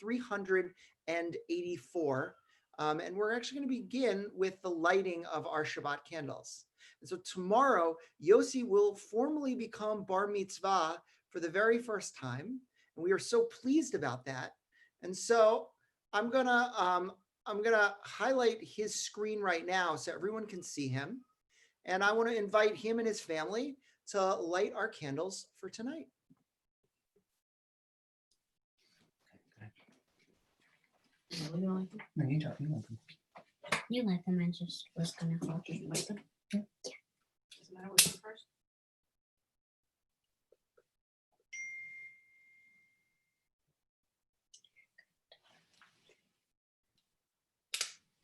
384. And we're actually going to begin with the lighting of our Shabbat candles. And so tomorrow, Yossi will formally become bar mitzvah for the very first time. And we are so pleased about that. And so I'm gonna highlight his screen right now so everyone can see him. And I want to invite him and his family to light our candles for tonight. No, you don't. You let them. I just was gonna hold. Did you light them? Yeah. Doesn't matter which one first.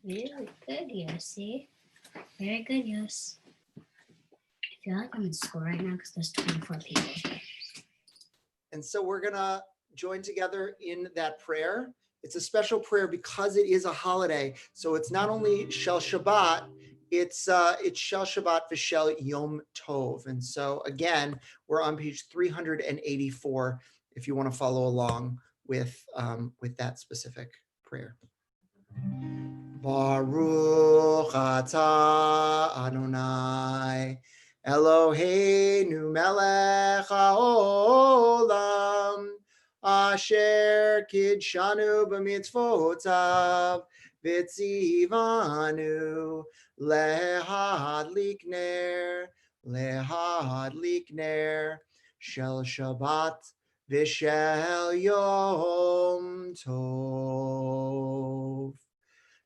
Really good, Yossi. Very good, Yos. I feel like I'm in school right now because there's 24 people here. And so we're gonna join together in that prayer. It's a special prayer because it is a holiday. So it's not only Shel Shabbat, it's Shel Shabbat v'Shel Yom Tov. And so again, we're on page 384 if you want to follow along with that specific prayer. Baruch atah Adonai Eloheinu melech haolam asher kidshanu b'mitzvotav v'tzivanu lehadlik ner shel Shabbat v'shel Yom Tov.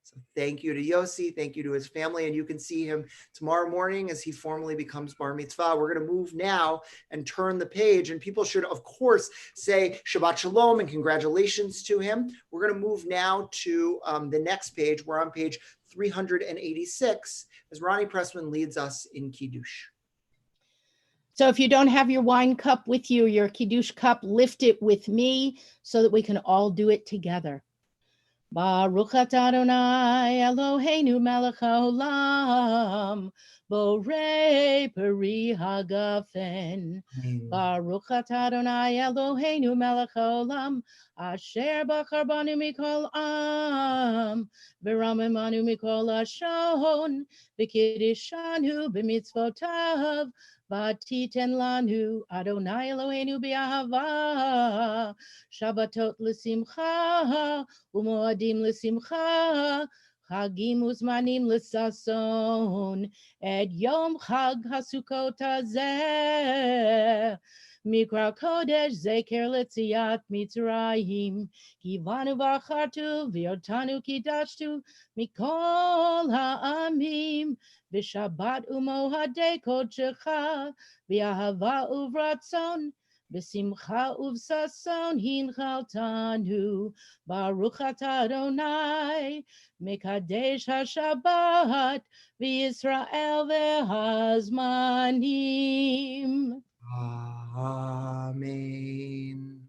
So thank you to Yossi, thank you to his family, and you can see him tomorrow morning as he formally becomes bar mitzvah. We're going to move now and turn the page, and people should, of course, say Shabbat Shalom and congratulations to him. We're going to move now to the next page. We're on page 386 as Ronnie Pressman leads us in Kiddush. So if you don't have your wine cup with you, your Kiddush cup, lift it with me so that we can all do it together. Baruch atah Adonai Eloheinu melech haolam borei peri hagafen. Baruch atah Adonai Eloheinu melech haolam asher bachar banu mikol am v'ramemanu mikol hashon v'kiddishanu b'mitzvotav v'titen lanu Adonai Eloheinu b'ahava Shabbatot l'simcha u'moadim l'simcha chagim uzmanim l'sason et yom chag hasukot hazeh mikra kodesh zeker letziat mitzrayim kivanu v'achartu v'yotanu kidashtu mikol ha'amim v'shabbat u'mohadei kodshecha v'ahava uvratzon B'simcha uvsason hinchaltanu, Baruch atah Adonai, Mekadesh haShabbat, v'Yisrael v'hazmanim. Amen.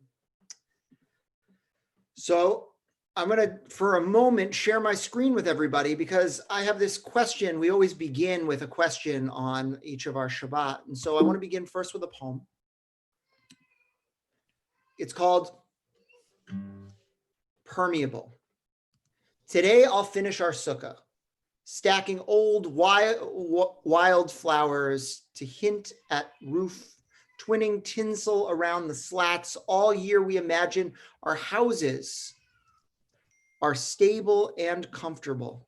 So I'm going to, for a moment, share my screen with everybody because I have this question. We always begin with a question on each of our Shabbat. And so I want to begin first with a poem. It's called Permeable. Today I'll finish our sukkah, stacking old wild flowers to hint at roof, twinning tinsel around the slats. All year we imagine our houses are stable and comfortable.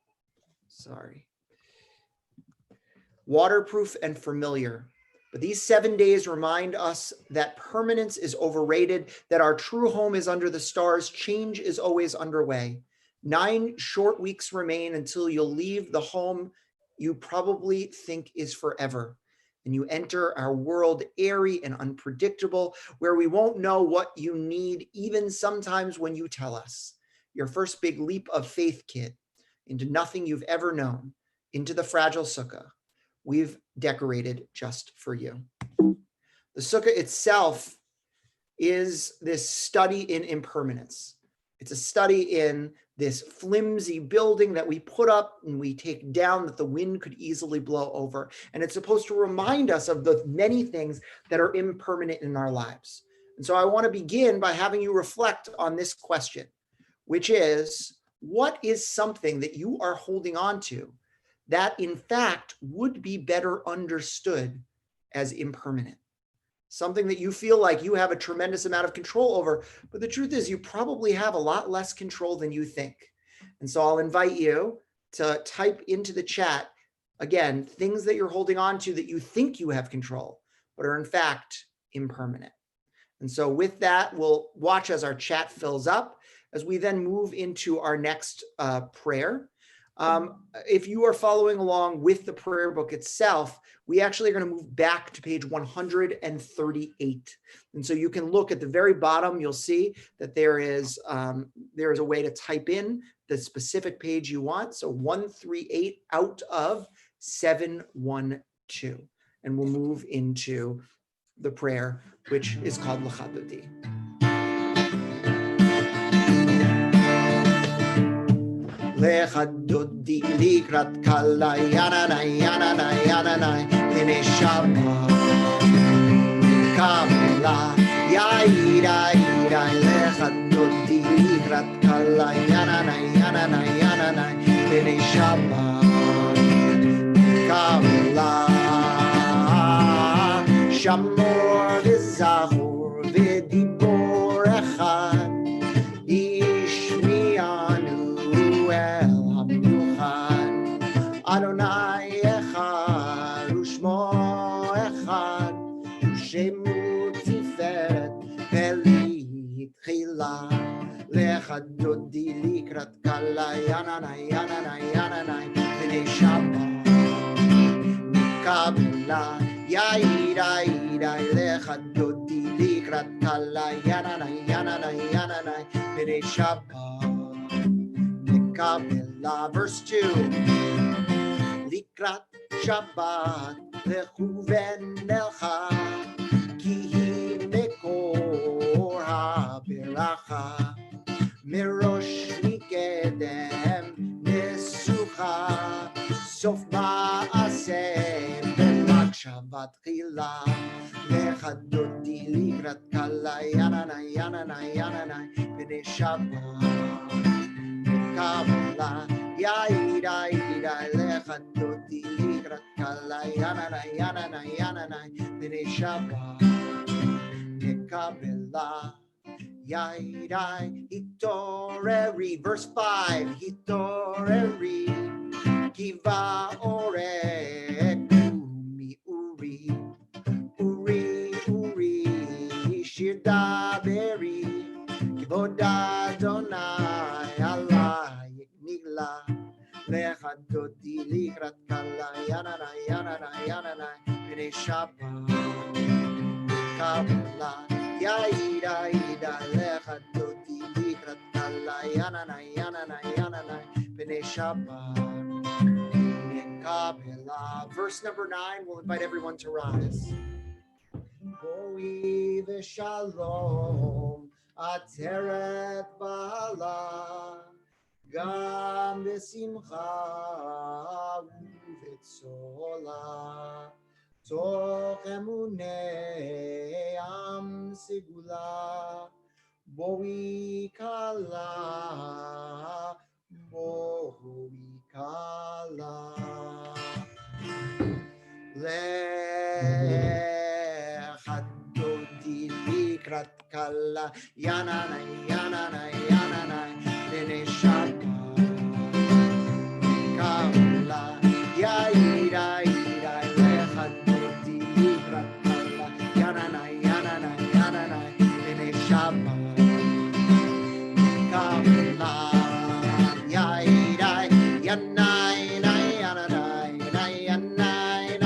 Waterproof and familiar. But these 7 days remind us that permanence is overrated, that our true home is under the stars. Change is always underway. 9 short weeks remain until you'll leave the home you probably think is forever. And you enter our world airy and unpredictable, where we won't know what you need, even sometimes when you tell us. Your first big leap of faith, kid, into nothing you've ever known, into the fragile sukkah we've decorated just for you. The sukkah itself is this study in impermanence. It's a study in this flimsy building that we put up and we take down that the wind could easily blow over. And it's supposed to remind us of the many things that are impermanent in our lives. And so I want to begin by having you reflect on this question. which is, what is something that you are holding on to that in fact would be better understood as impermanent? Something that you feel like you have a tremendous amount of control over, but the truth is you probably have a lot less control than you think. And so I'll invite you to type into the chat, again, things that you're holding on to that you think you have control, but are in fact impermanent. And so with that, we'll watch as our chat fills up as we then move into our next prayer. If you are following along with the prayer book itself, we actually are going to move back to page 138. And so you can look at the very bottom, you'll see that there is a way to type in the specific page you want. So 138 out of 712. And we'll move into the prayer, which is called L'chadodi. L'chadodi likrat kala yananai yananai yananai b'nei Shabbat kabla yaira ira l'chadodi likrat kala yananai yananai yananai b'nei Shabbat kabla shamor v'zachor v'dibor echad ishmi'anu el hamiuchad Adonai echad u'shmo echad u'shemu tiferet v'litchila l'chadodi likrat kala yananai yananai yananai b'nei Shabbat kabla yaira ira l'chadodi likrat kala yananai yananai yananai b'nei Shabbat kabla. Verse 2. Likrat Shabbat lechuven elcha ki hi mekor haberacha mirosh mikedem nesucha sof ma'aseh b'makshavat chila l'chadodi likrat kala yananai yananai yananai b'nei Shabbat kabla yaira ira l'chadodi likrat kala yananai yananai yananai b'nei Shabbat kabla yaira hitoreri. Verse 5. Hitoreri kiva orek umi uri uri uri shir daberi kivod Adonai alai nigla l'chadodi likrat kala yananai yananai yananai b'nei Shabbat kabla yaira ira l'chadodi likrat kala yananai yananai yananai b'nei Shabbat kabla. Verse number 9, we'll invite everyone to rise. Boi v'shalom ateret ba'ala gam v'simcha u'v'tzola toch emunei am segula boi kala boi kala l'chadodi likrat kala yananai yananai yananai b'nei Shabbat kabla yaira ira l'chadodi likrat kala yananai yananai yananai b'nei Shabbat kabla yaira yanai yananai yanai yanai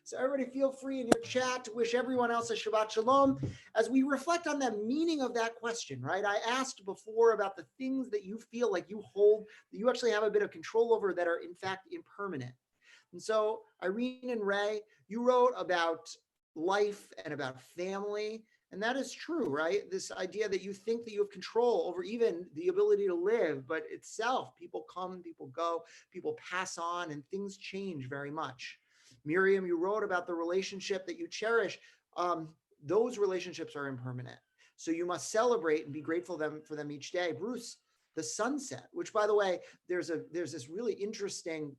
So everybody feel free in your chat to wish everyone else a Shabbat Shalom as we reflect on the meaning of that question, right? I asked before about the things that you feel like you hold, that you actually have a bit of control over that are in fact impermanent. And so Irene and Ray, you wrote about life and about family. And that is true, right? This idea that you think that you have control over even the ability to live, but itself, people come, people go, people pass on, and things change very much. Miriam, you wrote about the relationship that you cherish. Those relationships are impermanent. So you must celebrate and be grateful for them each day. Bruce, the sunset, which, by the way, there's this really interesting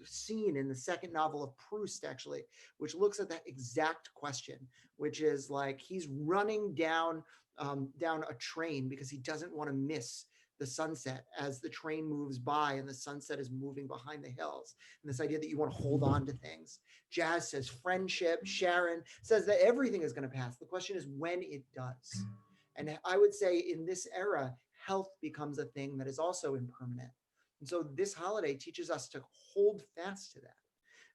scene in the second novel of Proust, actually, which looks at that exact question, which is like he's running down a train because he doesn't want to miss the sunset as the train moves by and the sunset is moving behind the hills. And this idea that you want to hold on to things. Jazz says friendship. Sharon says that everything is going to pass. The question is when it does. And I would say in this era, health becomes a thing that is also impermanent. And so this holiday teaches us to hold fast to that.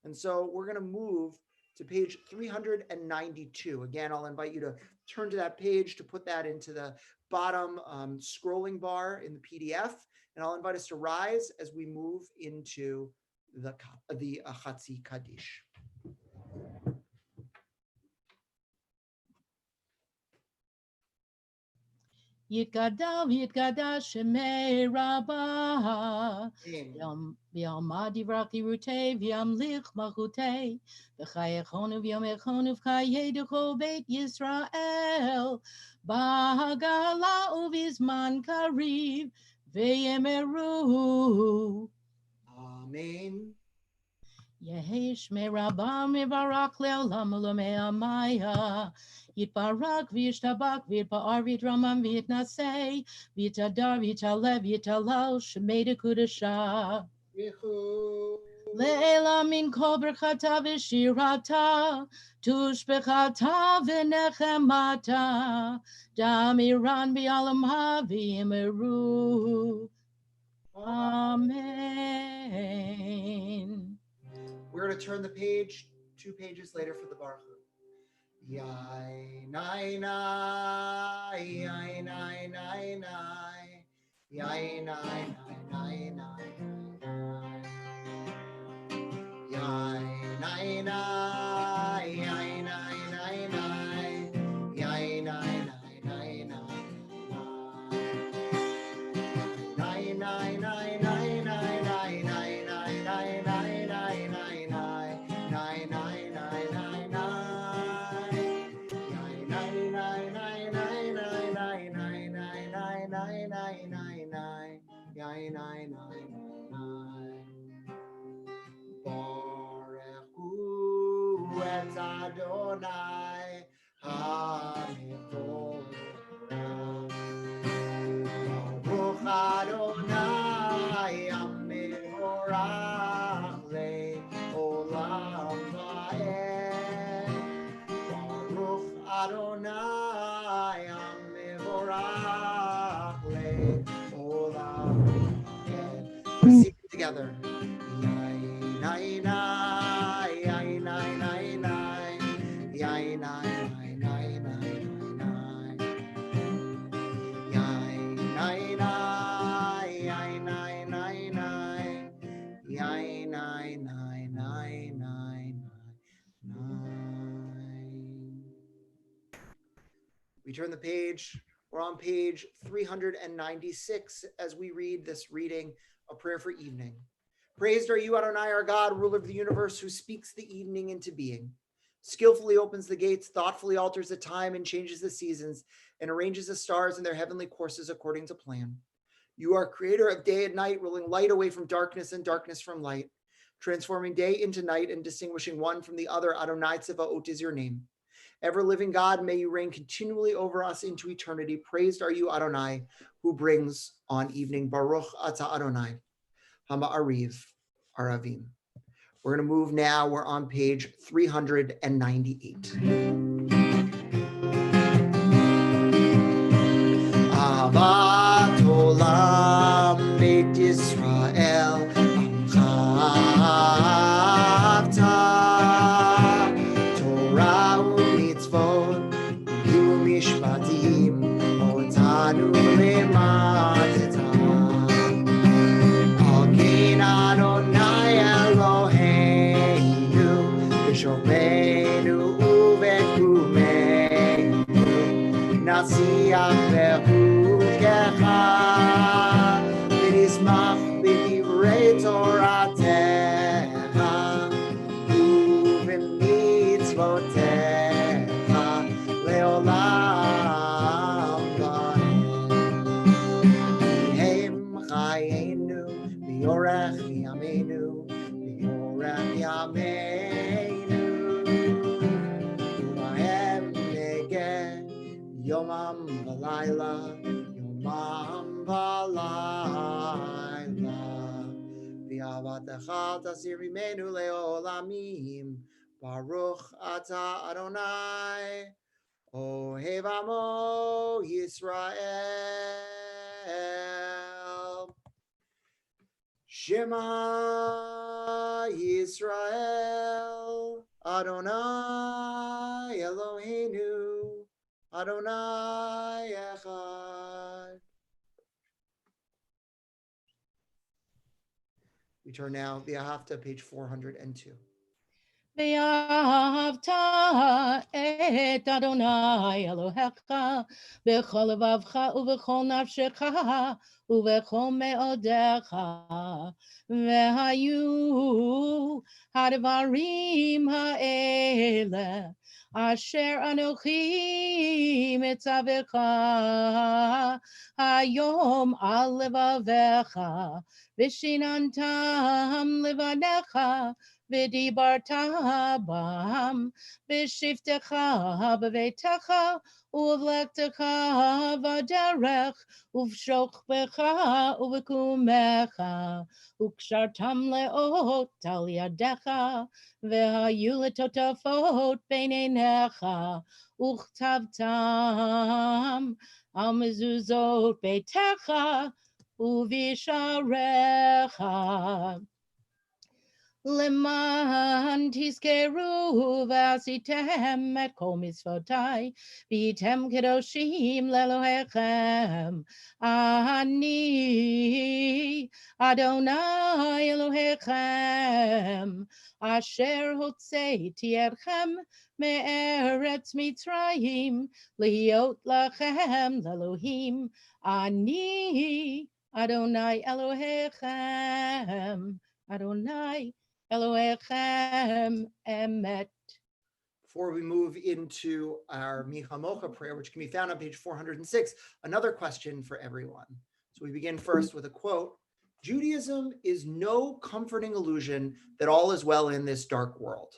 And so we're going to move to page 392. Again, I'll invite you to turn to that page to put that into the bottom scrolling bar in the PDF. And I'll invite us to rise as we move into the Chatzi Kaddish. Yitgadal v'yitgadash shemei Rabbah. V'yamad yivrach yirutei v'yamlich malchutei. V'chayechonu v'yamechonu v'chayedecho beit Yisrael. B'hagala uvizman kariv v'yemeru. Amen. Yehesh me Rabbah mevarak le'olam u'lamei amaya. Yitbarak v'yishtabak v'yitba'ar v'yitramam v'yitnasei v'yitadar v'yitalev v'yitalal shemei dekudasha. Le'ela min kol berchata v'shirata tushbechata v'nechemata damiran b'yalamha v'yimeru. Amen. We're going to turn the page 2 pages later for the Baruch Hu. Yai nai nai, yai nai nai nai, yai nai nai nai nai, yai nai nai, yai nai nai nai, yai nai nai nai nai, nai nai nai nai nai nai nai nai nai nai nai nai nai nai nai Barechu et Adonai HaMevorach. Baruch Adonai HaMevorach le'olam va'ed. Baruch Adonai HaMevorach le'olam va'ed. Let's sing it together. Yai nai nai, yai nai nai nai, yai nai nai nai nai nai, yai nai nai, yai nai nai nai, yai nai nai nai nai nai. We turn the page. We're on page 396 as we read this reading, a prayer for evening. Praised are you, Adonai, our God, ruler of the universe, who speaks the evening into being, skillfully opens the gates, thoughtfully alters the time and changes the seasons, and arranges the stars in their heavenly courses according to plan. You are creator of day and night, ruling light away from darkness and darkness from light, transforming day into night and distinguishing one from the other. Adonai Tzevaot is your name. Ever-living God, may you reign continually over us into eternity. Praised are you, Adonai, who brings on evening. Baruch Atah Adonai, Hama'ariv Aravim. We're going to move now. We're on page 398. Ahavat Olam Beit Yisrael Amchavta Torah u'mitzvot u'mishpatim otanu lemadeta Al Kein Adonai Eloheinu v'shomenu uve נשיח בחוקך, ונשמח בדברי תורתך, ובמצוותיך לעולם ועד. הם חיינו באורך ימינו, באורך ימינו, ובהם נגה יומם ולילה, יומם ולילה. ואהבתך תסיר ממנו לעולמים, ברוך אתה אדוני, אוהב עמו ישראל. Shema Yisrael, Adonai Eloheinu, Adonai Echad. We turn now, the Ahafta, page 402. ואהבת את אדוני אלוהיך בכל לבבך ובכל נפשך ובכל מאודיך, והיו הדברים האלה אשר אנוכי מצווך היום על לבביך, ושיננתם לבניך, ודיברת בם בשבתך בביתך ובלכתך בדרך ובשוכבך ובקומך, וקשרתם לאות על ידיך, והיו לטוטפות בין עיניך, וכתבתם על מזוזות ביתך ובשעריך. למען תזכרו ועשיתם את כל מצוותיי, והייתם קדושים לאלוהיכם. אני אדוני אלוהיכם, אשר הוצאתי אתכם מארץ מצרים, להיות לכם לאלוהים. אני אדוני אלוהיכם, Adonai Elohechem Emet. Before we move into our Michamocha prayer, which can be found on page 406, another question for everyone. So we begin first with a quote. Judaism is no comforting illusion that all is well in this dark world.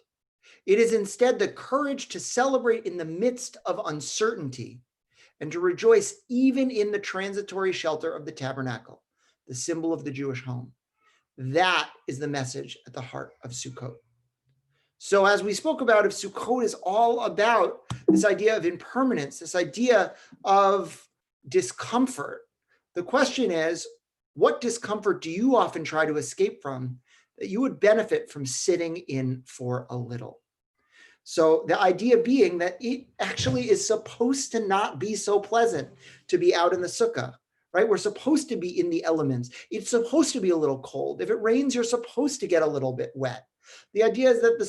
It is instead the courage to celebrate in the midst of uncertainty and to rejoice even in the transitory shelter of the tabernacle, the symbol of the Jewish home. That is the message at the heart of Sukkot. So as we spoke about, if Sukkot is all about this idea of impermanence, this idea of discomfort, the question is, what discomfort do you often try to escape from that you would benefit from sitting in for a little? So the idea being that it actually is supposed to not be so pleasant to be out in the sukkah. Right? We're supposed to be in the elements. It's supposed to be a little cold. If it rains, you're supposed to get a little bit wet. The idea is that the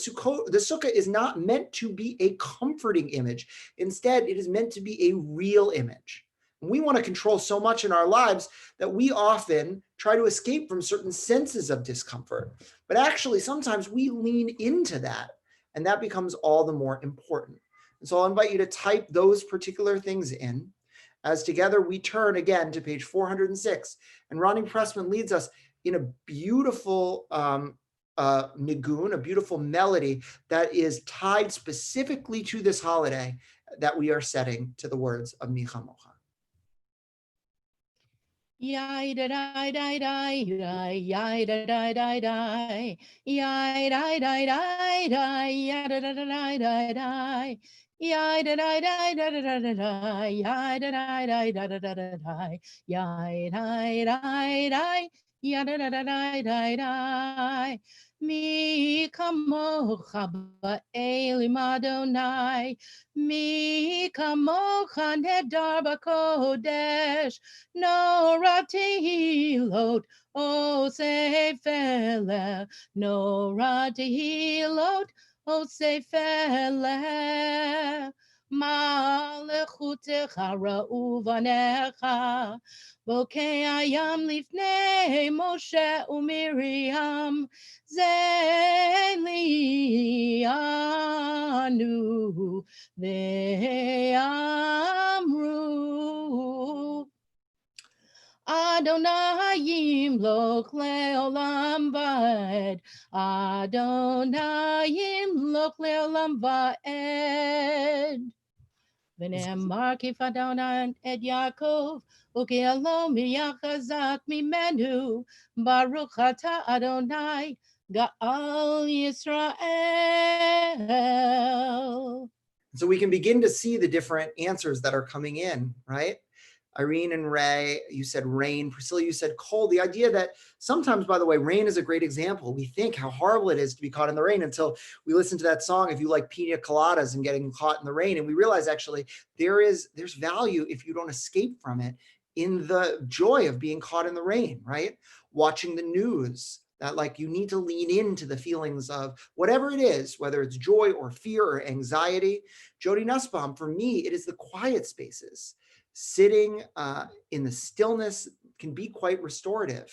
sukkah is not meant to be a comforting image. Instead, it is meant to be a real image. And we want to control so much in our lives that we often try to escape from certain senses of discomfort. But actually, sometimes we lean into that, and that becomes all the more important. And so I'll invite you to type those particular things in, as together we turn again to page 406, and Ronnie Pressman leads us in a beautiful nigun, a beautiful melody that is tied specifically to this holiday that we are setting to the words of Micha Mocha. Yai da da da da yai da da da da yai da da da da yai da da da da da yai da da da da da da da yai da da da da da da da yai da da da yai da da da da da Mi kamocha ba'elim Adonai, mi kamocha nedar b'kodesh, Nora tehilot, o sefele, Nora tehilot, o sefele, Malach מלכותך ראו בניך. בוקי הים לפני משה ומרים, זה לי ענו ואמרו. Adonai yimloch leolam vaed. Adonai yimloch leolam vaed. ונאמר כפדונה את יעקב, וכאלום יחזק ממנו, ברוך אתה אדוני, גאל ישראל. So we can begin to see the different answers that are coming in, right? Irene and Ray, you said rain. Priscilla, you said cold. The idea that sometimes, by the way, rain is a great example. We think how horrible it is to be caught in the rain until we listen to that song, if you like pina coladas and getting caught in the rain. And we realize actually there's value if you don't escape from it in the joy of being caught in the rain, right? Watching the news, that like you need to lean into the feelings of whatever it is, whether it's joy or fear or anxiety. Jody Nussbaum, for me, it is the quiet spaces. Sitting in the stillness can be quite restorative.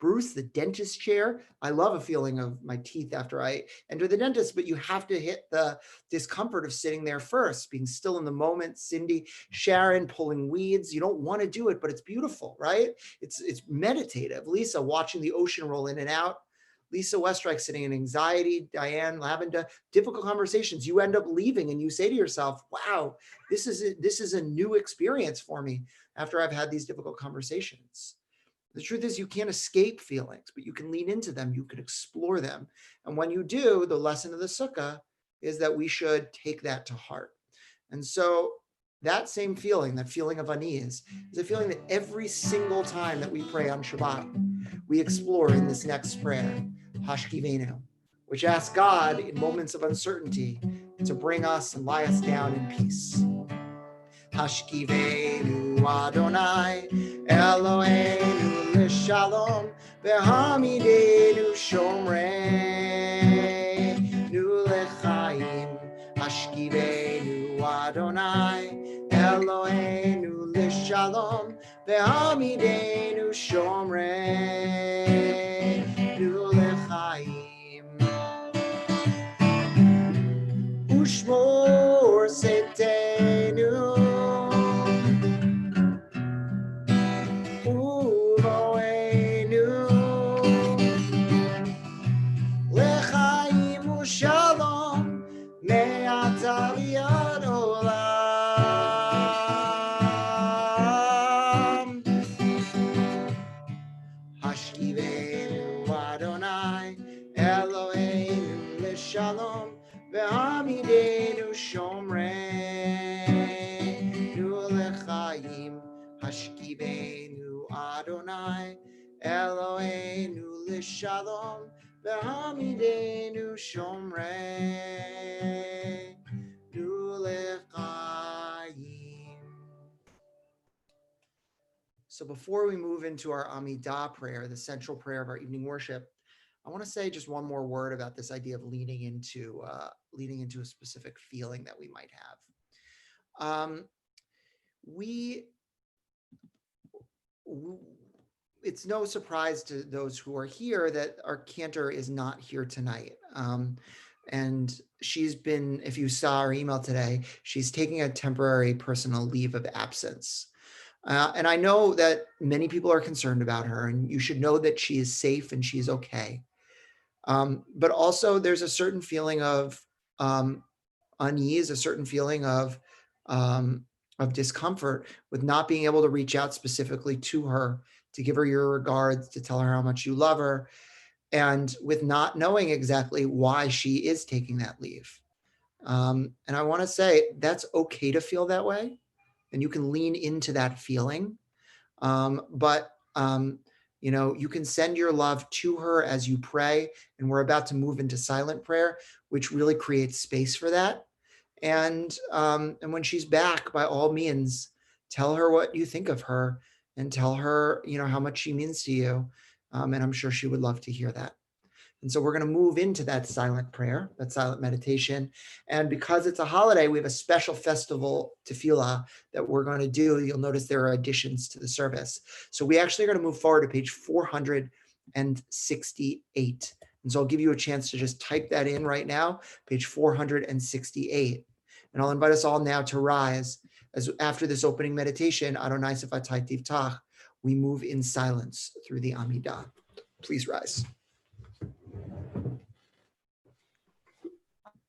Bruce, the dentist chair. I love a feeling of my teeth after I enter the dentist, but you have to hit the discomfort of sitting there first, being still in the moment. Cindy, Sharon, pulling weeds. You don't want to do it, but it's beautiful, right? It's meditative. Lisa, watching the ocean roll in and out. Lisa Westreich sitting in anxiety. Diane Lavenda, difficult conversations. You end up leaving and you say to yourself, wow, this is a new experience for me after I've had these difficult conversations. The truth is you can't escape feelings, but you can lean into them. You can explore them. And when you do, the lesson of the sukkah is that we should take that to heart. And so that same feeling, that feeling of unease, is a feeling that every single time that we pray on Shabbat, we explore in this next prayer, Hashkivenu, which asks God in moments of uncertainty to bring us and lie us down in peace. Hashkivenu Adonai, Eloheinu l'shalom, v'hamidenu shomreinu l'chaim. Hashkivenu Adonai, Eloheinu l'shalom, v'hamidenu shomreinu l'chaim. Ushmor setenu uvoenu l'chaim u'shalom me'ata v'ad olam. Hashkivenu Adonai, Eloheinu l'shalom, v'hamidenu shomreinu l'chaim. Hashkivenu Adonai, Eloheinu l'shalom, v'hamidenu shomreinu l'chaim. So before we move into our Amidah prayer, the central prayer of our evening worship, I want to say just one more word about this idea of leaning into a specific feeling that we might have. It's no surprise to those who are here that our cantor is not here tonight. And she's been, if you saw our email today, she's taking a temporary personal leave of absence. And I know that many people are concerned about her, and you should know that she is safe and she's okay. But also there's a certain feeling of unease, a certain feeling of discomfort with not being able to reach out specifically to her, to give her your regards, to tell her how much you love her, and with not knowing exactly why she is taking that leave. And I want to say that's okay to feel that way, and you can lean into that feeling. But you can send your love to her as you pray, and we're about to move into silent prayer, which really creates space for that. And when she's back, by all means, tell her what you think of her, and tell her, how much she means to you. And I'm sure she would love to hear that. And so we're going to move into that silent prayer, that silent meditation. And because it's a holiday, we have a special festival tefillah that we're going to do. You'll notice there are additions to the service. So we actually are going to move forward to page 468. And so I'll give you a chance to just type that in right now, page 468. And I'll invite us all now to rise as after this opening meditation, Adonai Sifatai Tivtach, we move in silence through the Amidah. Please rise.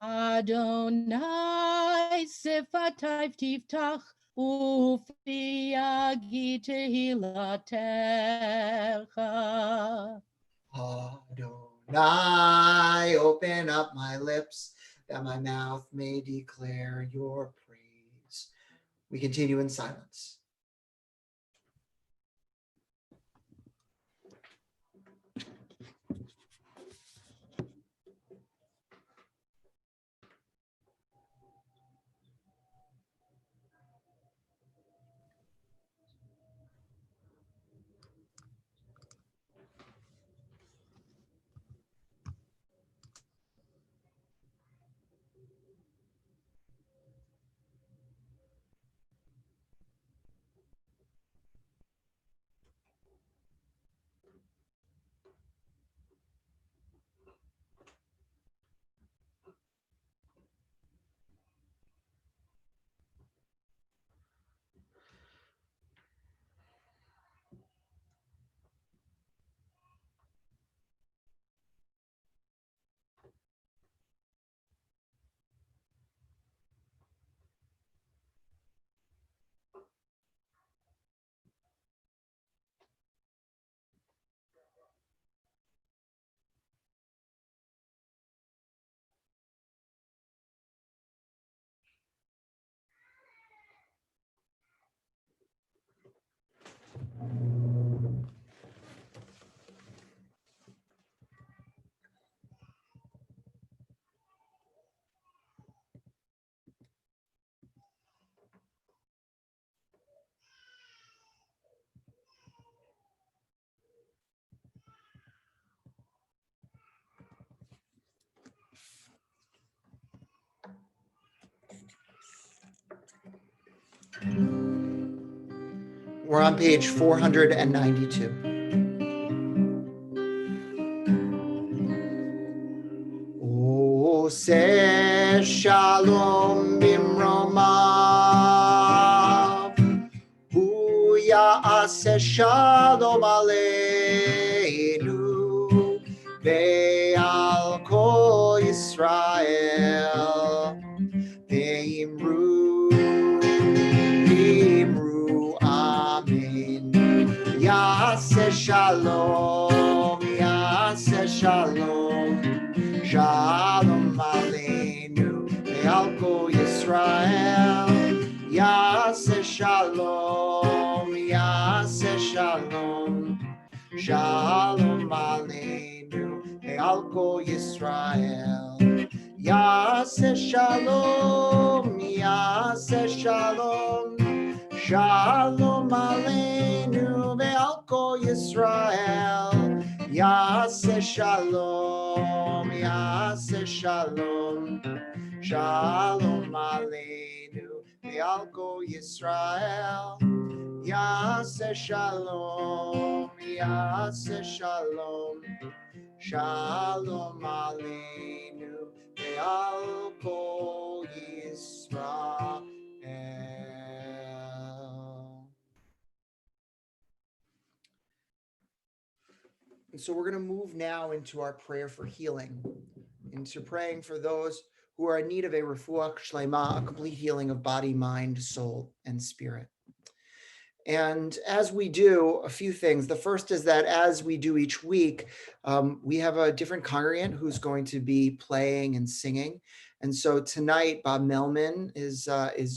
Adonai Sifatai Tivtach Ufi Yagi Tehilatecha. Adonai, open up my lips that my mouth may declare your praise. We continue in silence. We're on page 492. Oseh shalom bimromav, hu ya'aseh shalom aleinu, ve'al kol Yisrael, ve'imru amen. Ya'aseh shalom, ya'aseh shalom, shalom aleinu, ve'al kol Yisrael. Ya'aseh shalom, ya'aseh shalom, shalom aleinu, ve'al kol Yisrael. Ya'aseh shalom, ya'aseh shalom, shalom aleinu, ve'al kol Yisrael. Ya'aseh shalom, ya'aseh shalom, shalom aleinu, ve'al kol Yisrael. Ya'aseh shalom, ya'aseh shalom, shalom aleinu, ve'al kol Yisrael. And so we're going to move now into our prayer for healing, into praying for those who are in need of a refuach shlema, a complete healing of body, mind, soul, and spirit. And as we do, a few things. The first is that as we do each week, we have a different congregant who's going to be playing and singing. And so tonight, Bob Melman is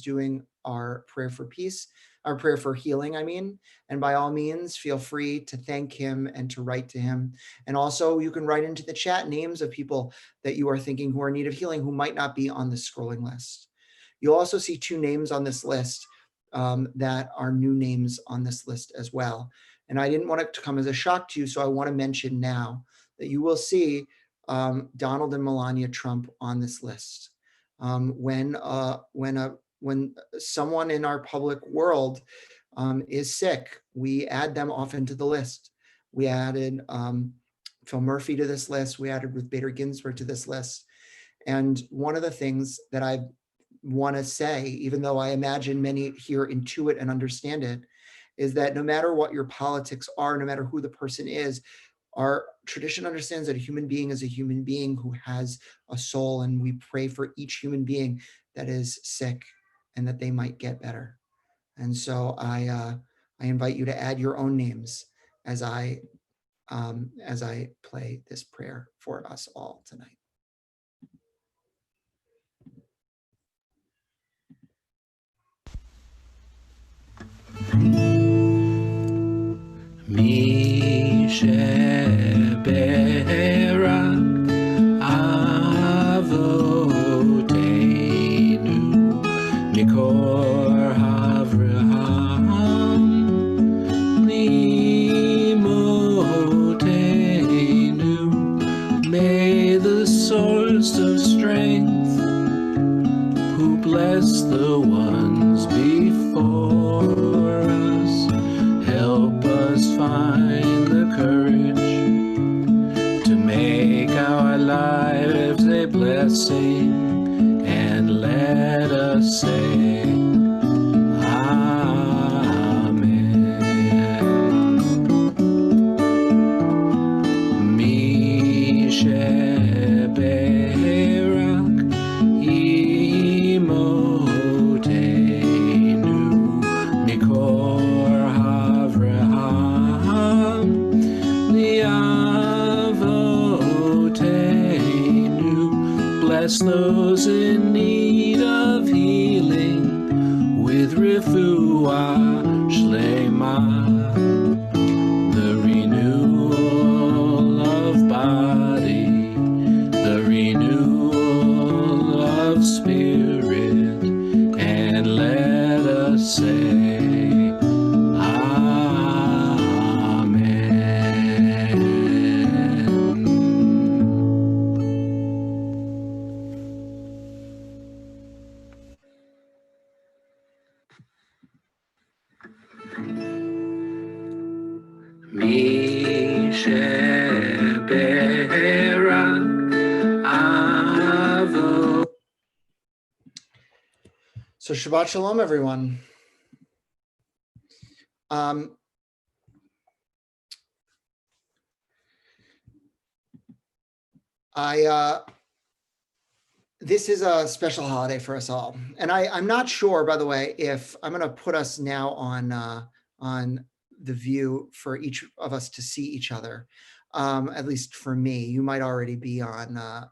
doing our prayer for peace, our prayer for healing, I mean. And by all means, feel free to thank him and to write to him. And also you can write into the chat names of people that you are thinking who are in need of healing who might not be on the scrolling list. You'll also see two names on this list that are new names on this list as well. And I didn't want it to come as a shock to you, so I want to mention now that you will see Donald and Melania Trump on this list. When someone in our public world is sick, we add them often to the list. We added Phil Murphy to this list. We added Ruth Bader Ginsburg to this list. And one of the things that I want to say, even though I imagine many here intuit and understand it, is that no matter what your politics are, no matter who the person is, our tradition understands that a human being is a human being who has a soul, and we pray for each human being that is sick and that they might get better. And so I invite you to add your own names as I play this prayer for us all tonight. Mi sheberak avoteinu mikor Avraham limotenu. May the source of strength, who bless the ones before us, help us find the courage to make our lives a blessing, and let us say Amen. Mi sheberak imotenu mikor Avraham liavotenu. Bless those in need of healing with refuah shlema, the renewal of body, the renewal of spirit, and let us say Mi sheberak avo. So Shabbat Shalom, everyone. This is a special holiday for us all. And I'm not sure, by the way, if I'm going to put us now on the view for each of us to see each other. At least for me, you might already be on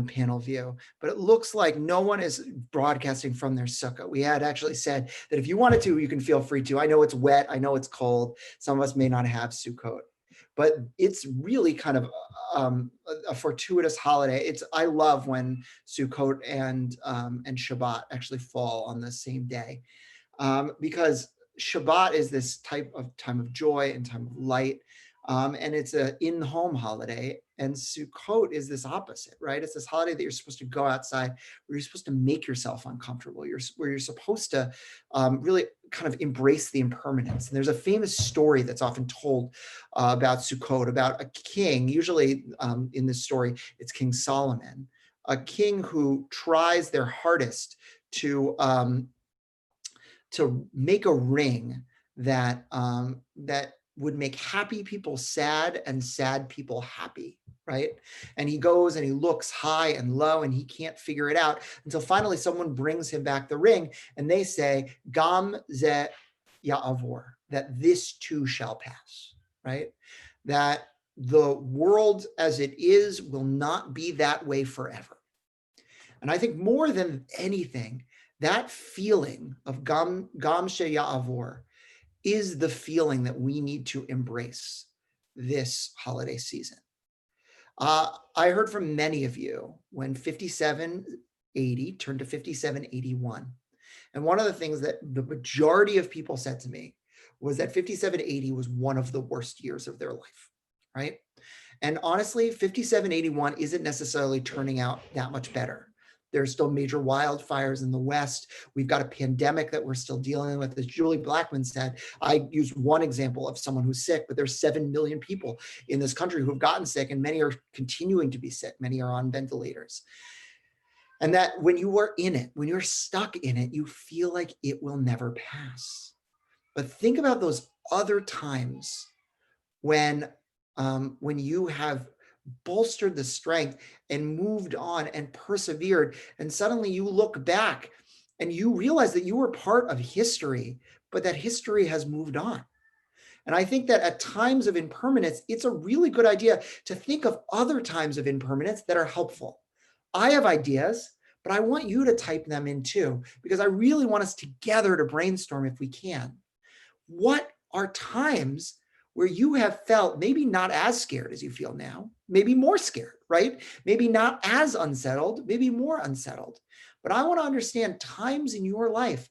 panel view, but it looks like no one is broadcasting from their sukkah. We had actually said that if you wanted to, you can feel free to. I know it's wet. I know it's cold. Some of us may not have Sukkot, but it's really kind of a fortuitous holiday. I love when Sukkot and Shabbat actually fall on the same day, because Shabbat is this type of time of joy and time of light, and it's an in-home holiday. And Sukkot is this opposite, right? It's this holiday that you're supposed to go outside, where you're supposed to make yourself uncomfortable. Where you're supposed to really kind of embrace the impermanence. And there's a famous story that's often told about Sukkot, about a king. Usually in this story, it's King Solomon, a king who tries their hardest to make a ring that would make happy people sad and sad people happy, right? And he goes and he looks high and low and he can't figure it out until finally someone brings him back the ring and they say, Gam ze ya'avor, that this too shall pass, right? That the world as it is will not be that way forever. And I think more than anything, that feeling of Gam she ya'avor is the feeling that we need to embrace this holiday season. I heard from many of you when 5780 turned to 5781. And one of the things that the majority of people said to me was that 5780 was one of the worst years of their life, right? And honestly, 5781 isn't necessarily turning out that much better. There's still major wildfires in the West. We've got a pandemic that we're still dealing with. As Julie Blackman said, I used one example of someone who's sick, but there's 7 million people in this country who've gotten sick, and many are continuing to be sick. Many are on ventilators. And that when you are in it, when you're stuck in it, you feel like it will never pass. But think about those other times when you have bolstered the strength and moved on and persevered, and suddenly you look back and you realize that you were part of history, but that history has moved on. And I think that at times of impermanence, it's a really good idea to think of other times of impermanence that are helpful. I have ideas, but I want you to type them in too, because I really want us together to brainstorm if we can. What are times where you have felt maybe not as scared as you feel now, maybe more scared, right? Maybe not as unsettled, maybe more unsettled. But I want to understand times in your life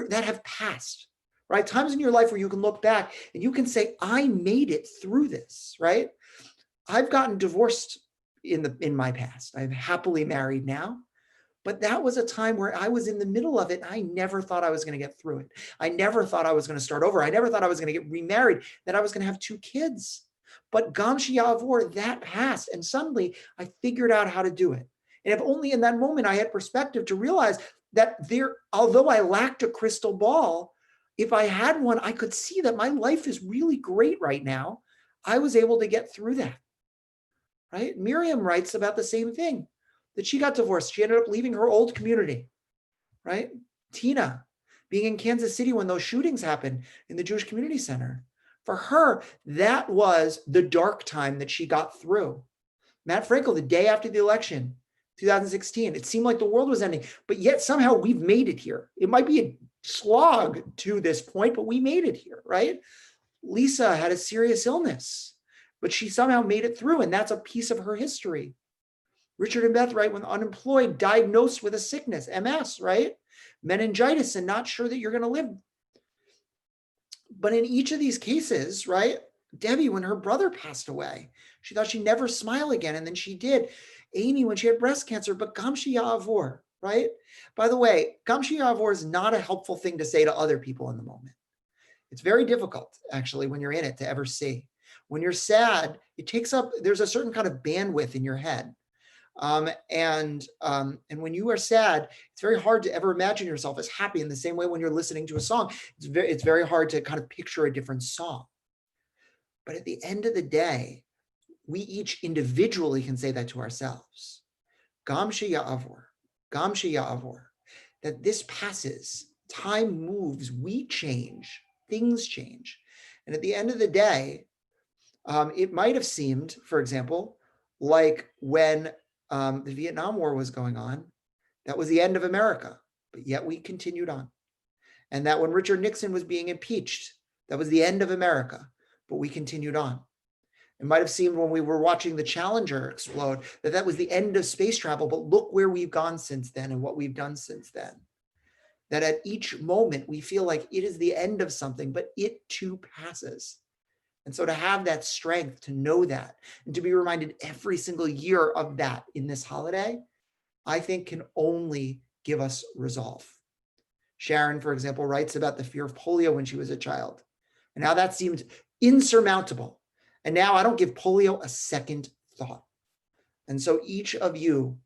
that have passed, right? Times in your life where you can look back and you can say, I made it through this, right? I've gotten divorced in my past. I'm happily married now. But that was a time where I was in the middle of it. I never thought I was going to get through it. I never thought I was going to start over. I never thought I was going to get remarried, that I was going to have 2 kids. But Gam Ya'avor, that passed. And suddenly I figured out how to do it. And if only in that moment I had perspective to realize that although I lacked a crystal ball, if I had one, I could see that my life is really great right now. I was able to get through that, right? Miriam writes about the same thing, that she got divorced. She ended up leaving her old community, right? Tina, being in Kansas City when those shootings happened in the Jewish Community Center. For her, that was the dark time that she got through. Matt Frankel, the day after the election, 2016, it seemed like the world was ending, but yet somehow we've made it here. It might be a slog to this point, but we made it here, right? Lisa had a serious illness, but she somehow made it through, and that's a piece of her history. Richard and Beth, right, when unemployed, diagnosed with a sickness, MS, right? Meningitis, and not sure that you're going to live. But in each of these cases, right, Debbie, when her brother passed away, she thought she'd never smile again, and then she did. Amy, when she had breast cancer, but Gam Ya'avor, right? By the way, Gam Ya'avor is not a helpful thing to say to other people in the moment. It's very difficult, actually, when you're in it to ever see. When you're sad, there's a certain kind of bandwidth in your head. And when you are sad, it's very hard to ever imagine yourself as happy in the same way when you're listening to a song. It's very hard to kind of picture a different song. But at the end of the day, we each individually can say that to ourselves. Gam Ya'avor, Gam Ya'avor, that this passes, time moves, we change, things change. And at the end of the day, it might have seemed, for example, like when the Vietnam War was going on, that was the end of America, but yet we continued on. And that when Richard Nixon was being impeached, that was the end of America, but we continued on. It might have seemed when we were watching the Challenger explode that was the end of space travel, but look where we've gone since then and what we've done since then. That at each moment we feel like it is the end of something, but it too passes. And so to have that strength, to know that, and to be reminded every single year of that in this holiday, I think can only give us resolve. Sharon, for example, writes about the fear of polio when she was a child, and how that seemed insurmountable. And now I don't give polio a second thought. And so each of you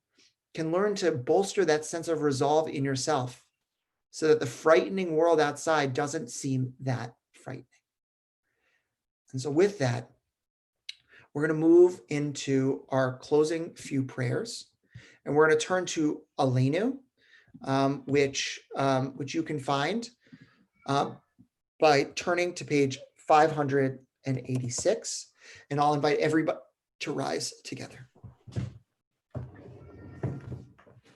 can learn to bolster that sense of resolve in yourself so that the frightening world outside doesn't seem that frightening. And so with that, we're going to move into our closing few prayers, and we're going to turn to Aleinu, which you can find by turning to page 586, and I'll invite everybody to rise together.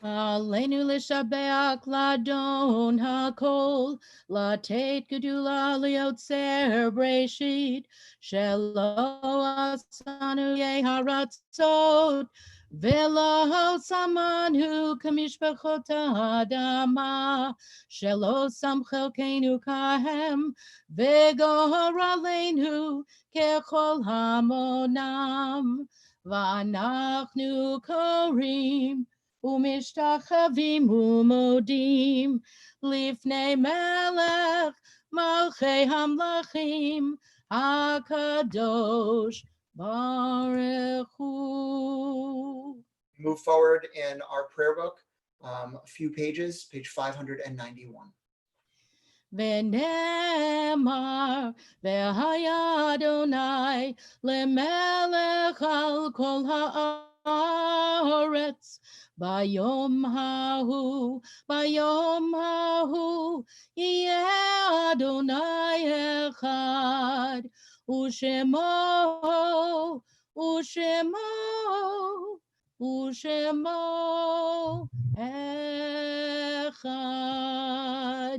Aleinu l'shabeach ladon hakol, latet gedula liotzer breshit, shelo asanu yeharatzot, ולא שמענו כמשפחות האדמה, שלא שם חלקנו כהם, וגורלנו ככל המונם. ואנחנו קוראים ומשתחווים ומודים לפני מלך מלכי המלכים הקדוש ברוך הוא. Move forward in our prayer book, a few pages, page 591. ונאמר, והיה אדוני למלך על כל הארץ, ביום ההוא יהיה אדוני אחד, ושמו אחד.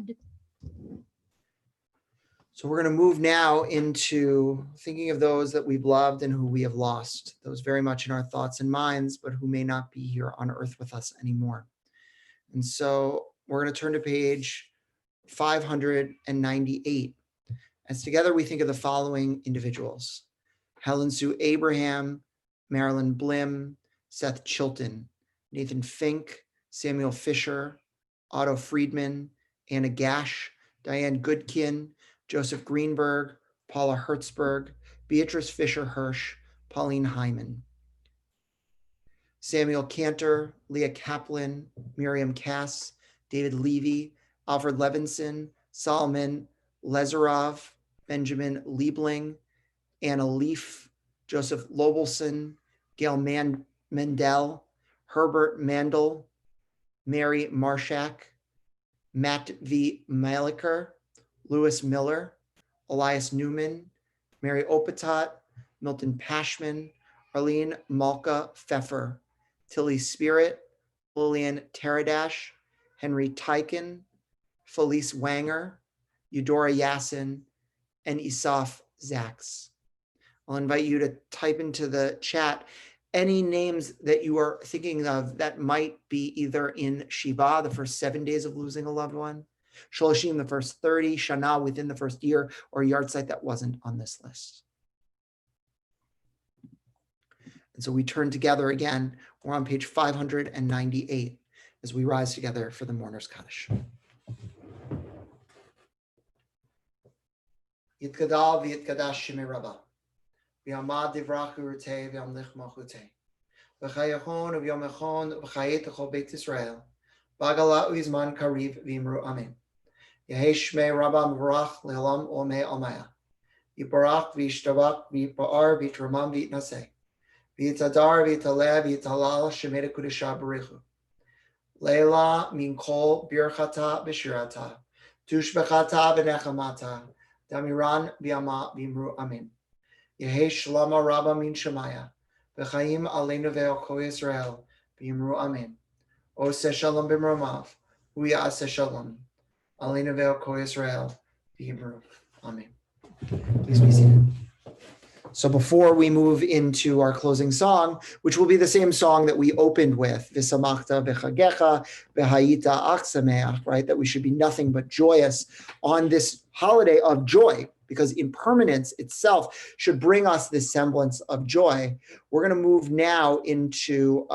So we're going to move now into thinking of those that we've loved and who we have lost, those very much in our thoughts and minds, but who may not be here on earth with us anymore. And so we're going to turn to page 598. As together we think of the following individuals: Helen Sue Abraham, Marilyn Blim, Seth Chilton, Nathan Fink, Samuel Fisher, Otto Friedman, Anna Gash, Diane Goodkin, Joseph Greenberg, Paula Hertzberg, Beatrice Fisher Hirsch, Pauline Hyman, Samuel Cantor, Leah Kaplan, Miriam Cass, David Levy, Alfred Levinson, Solomon Lezerov, Benjamin Liebling, Anna Leaf, Joseph Lobelson, Gail Mendel, Herbert Mandel, Mary Marshak, Matt V. Maliker, Lewis Miller, Elias Newman, Mary Opatot, Milton Pashman, Arlene Malka Pfeffer, Tilly Spirit, Lillian Teradash, Henry Teichen, Felice Wanger, Eudora Yassin, and Isaf Zaks. I'll invite you to type into the chat any names that you are thinking of that might be either in Shiva, the first 7 days of losing a loved one, Sholoshim, the first 30, Shana, within the first year, or Yartzeit that wasn't on this list. And so we turn together again. We're on page 598 as we rise together for the Mourner's Kaddish. Yitkadal v'yitkadash shemei Rabbah. V'yamad divrach urutei v'yamlich malchutei. V'chayachon v'yomechon v'chayet l'chol Beit Yisrael. B'agala u'izman kariv v'imru amen. Yehei shmei Rabbah m'varach le'olam olmei almaya. Yibarach v'yishtabach v'yipa'ar v'yitramam v'yitnaseh. V'yitadar v'yitaleh v'yitalal shemei l'kudesha b'richu. Leila min kol birchata b'shirata. Tushbechata v'nechamata. Damiran v'yama v'imru amen. Yehei shlama Rabbah min shemaya. V'chaim aleinu ve'al kol Yisrael v'imru amen. Oseh shalom b'mromav. U'ya'aseh shalom. Aleinu ve'al kol Yisrael v'imru amen. Please be seated. So before we move into our closing song, which will be the same song that we opened with, V'samachta v'chagecha v'hayita ach sameach, right? That we should be nothing but joyous on this holiday of joy, because impermanence itself should bring us this semblance of joy. We're going to move now into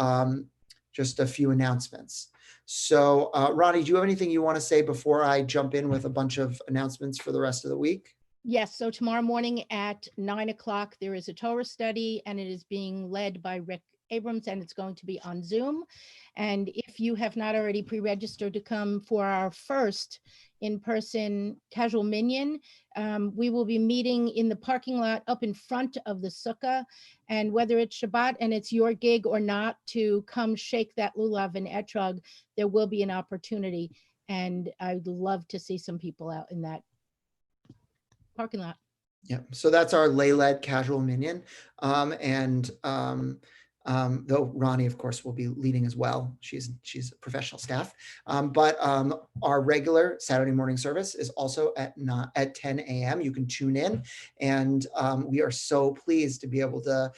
just a few announcements. So Ronnie, do you have anything you want to say before I jump in with a bunch of announcements for the rest of the week? Yes, so tomorrow morning at 9 o'clock, there is a Torah study, and it is being led by Rick Abrams, and it's going to be on Zoom. And if you have not already pre-registered to come for our first in-person casual minyan, we will be meeting in the parking lot up in front of the sukkah. And whether it's Shabbat and it's your gig or not to come shake that lulav and etrog, there will be an opportunity. And I'd love to see some people out in that parking lot. Yeah, so that's our lay-led casual minyan. though Ronnie, of course, will be leading as well. She's a professional staff. But our regular Saturday morning service is also at 10 a.m. You can tune in, and we are so pleased to be able to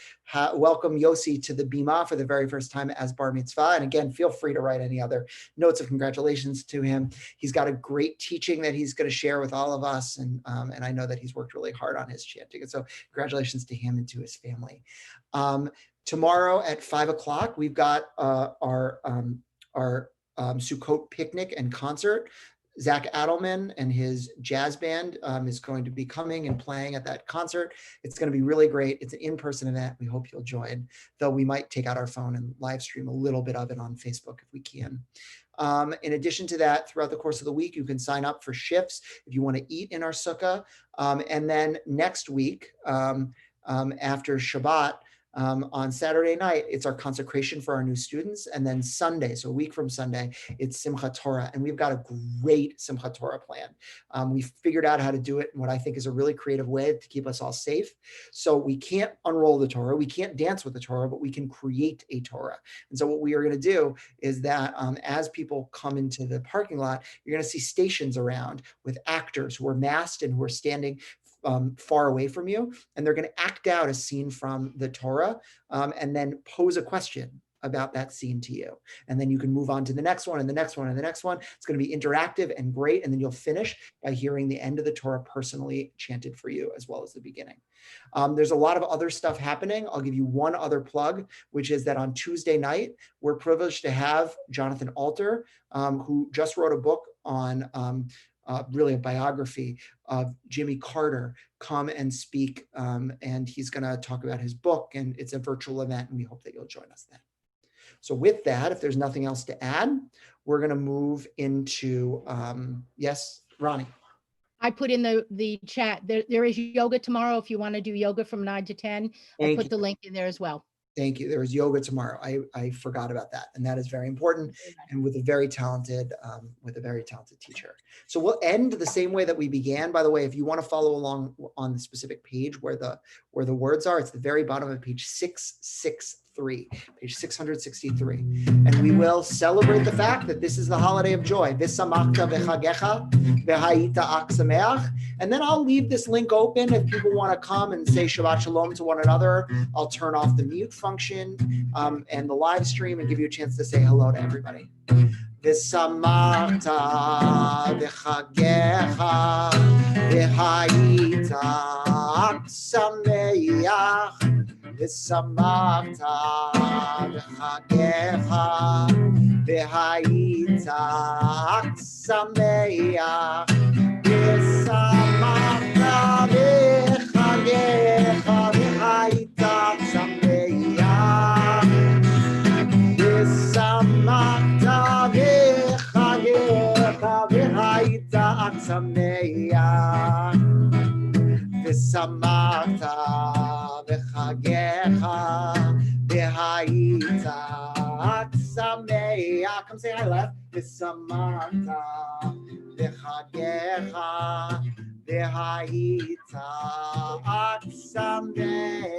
welcome Yossi to the Bima for the very first time as Bar Mitzvah. And again, feel free to write any other notes of congratulations to him. He's got a great teaching that he's going to share with all of us, and I know that he's worked really hard on his chanting. And so congratulations to him and to his family. Tomorrow at 5 o'clock, we've got our Sukkot picnic and concert. Zach Adelman and his jazz band is going to be coming and playing at that concert. It's going to be really great. It's an in-person event. We hope you'll join, though we might take out our phone and live stream a little bit of it on Facebook if we can. In addition to that, throughout the course of the week, you can sign up for shifts if you want to eat in our sukkah. And then next week, after Shabbat, on Saturday night, it's our consecration for our new students. And then Sunday, so a week from Sunday, it's Simchat Torah. And we've got a great Simchat Torah plan. We've figured out how to do it in what I think is a really creative way to keep us all safe. So we can't unroll the Torah. We can't dance with the Torah, but we can create a Torah. And so what we are going to do is that as people come into the parking lot, you're going to see stations around with actors who are masked and who are standing far away from you, and they're going to act out a scene from the Torah and then pose a question about that scene to you. And then you can move on to the next one and the next one and the next one. It's going to be interactive and great. And then you'll finish by hearing the end of the Torah personally chanted for you, as well as the beginning. There's a lot of other stuff happening. I'll give you one other plug, which is that on Tuesday night, we're privileged to have Jonathan Alter, who just wrote a book on really a biography of Jimmy Carter, come and speak. And he's going to talk about his book, and it's a virtual event, and we hope that you'll join us then. So with that, if there's nothing else to add, we're going to move into, yes, Ronnie. I put in the chat, there is yoga tomorrow. If you want to do yoga from 9 to 10, I put the link in there as well. Thank you. There is yoga tomorrow. I forgot about that. And that is very important, and with a very talented teacher. So we'll end the same way that we began. By the way, if you want to follow along on the specific page where the words are, it's the very bottom of page 663, page 663. And we will celebrate the fact that this is the holiday of joy. V'samachta v'chagecha v'hayita ak sameach. And then I'll leave this link open if people want to come and say Shabbat Shalom to one another. I'll turn off the mute function and the live stream and give you a chance to say hello to everybody. V'samachta v'chagecha v'hayita ak sameach. V'samachta v'chagecha v'hayita ak sameach. V'samachta v'chagecha v'hayita ak sameach. V'samachta v'chagecha v'hayita ak sameach. V'samachta v'chagecha v'hayita ak sameach. Come say hi, Lev. V'samachta v'chagecha v'hayita ak sameach.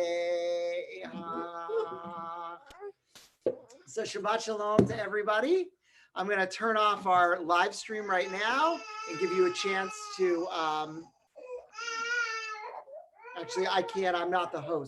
So Shabbat Shalom to everybody. I'm going to turn off our live stream right now and give you a chance to, actually I can't, I'm not the host.